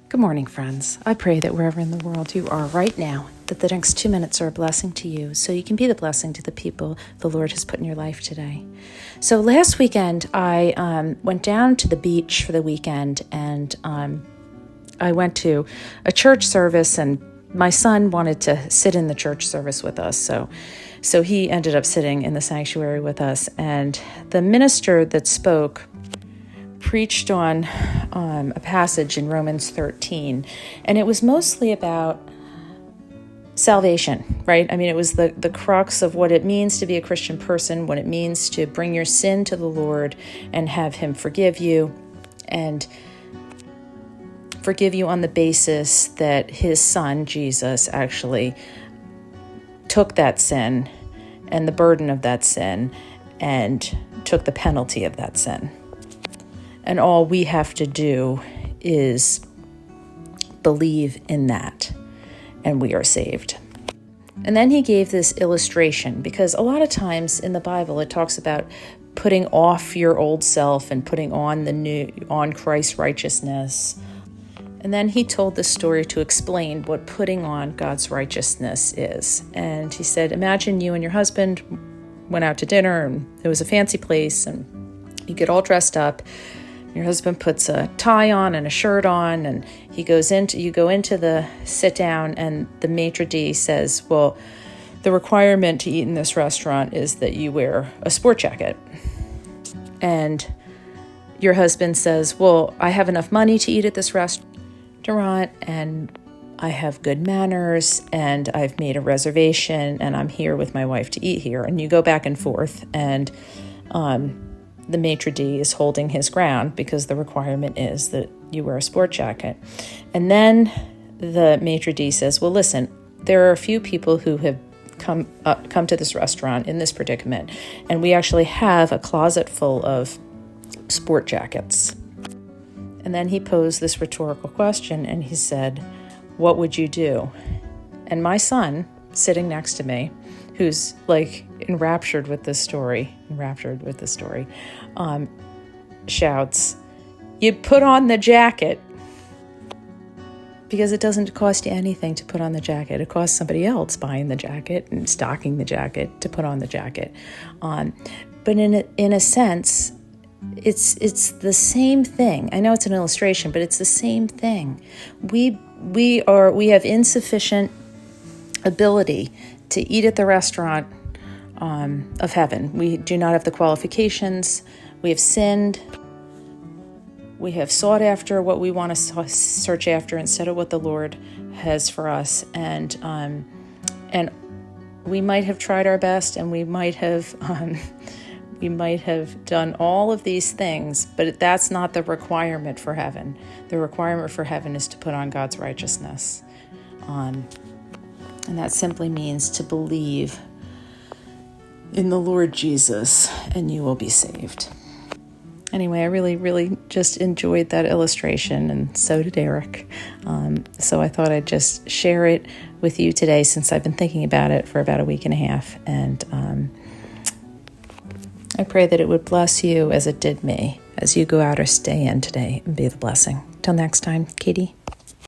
Good morning, friends. I pray that wherever in the world you are right now, that the next 2 minutes are a blessing to you so you can be the blessing to the people the Lord has put in your life today. So last weekend, I went down to the beach for the weekend, and I went to a church service, and my son wanted to sit in the church service with us. So he ended up sitting in the sanctuary with us, and the minister that spoke preached on a passage in Romans 13, and it was mostly about salvation, right? I mean, it was the crux of what it means to be a Christian person, what it means to bring your sin to the Lord and have Him forgive you, and forgive you on the basis that His Son, Jesus, actually took that sin and the burden of that sin and took the penalty of that sin. And all we have to do is believe in that, and we are saved. And then he gave this illustration, because a lot of times in the Bible it talks about putting off your old self and putting on Christ's righteousness. And then he told this story to explain what putting on God's righteousness is. And he said, imagine you and your husband went out to dinner, and it was a fancy place, and you get all dressed up. Your husband puts a tie on and a shirt on, and you go into the sit down, and the maitre d' says, well, the requirement to eat in this restaurant is that you wear a sport jacket. And your husband says, well, I have enough money to eat at this restaurant, and I have good manners, and I've made a reservation, and I'm here with my wife to eat here. And you go back and forth, and the maitre d' is holding his ground because the requirement is that you wear a sport jacket. And then the maitre d' says, well, listen, there are a few people who have come to this restaurant in this predicament, and we actually have a closet full of sport jackets. And then he posed this rhetorical question, and he said, what would you do? And my son, sitting next to me, who's like enraptured with this story, shouts, you put on the jacket. Because it doesn't cost you anything to put on the jacket. It costs somebody else buying the jacket and stocking the jacket to put on the jacket. But in a sense, it's the same thing. I know it's an illustration, but it's the same thing. We have insufficient ability to eat at the restaurant of heaven. We do not have the qualifications. We have sinned. We have sought after what we want to search after instead of what the Lord has for us. And we might have tried our best, and we might have done all of these things, but that's not the requirement for heaven. The requirement for heaven is to put on God's righteousness. And that simply means to believe in the Lord Jesus, and you will be saved. Anyway, I really, really just enjoyed that illustration, and so did Eric. So I thought I'd just share it with you today, since I've been thinking about it for about a week and a half. And I pray that it would bless you as it did me, as you go out or stay in today and be the blessing. Till next time, Katie.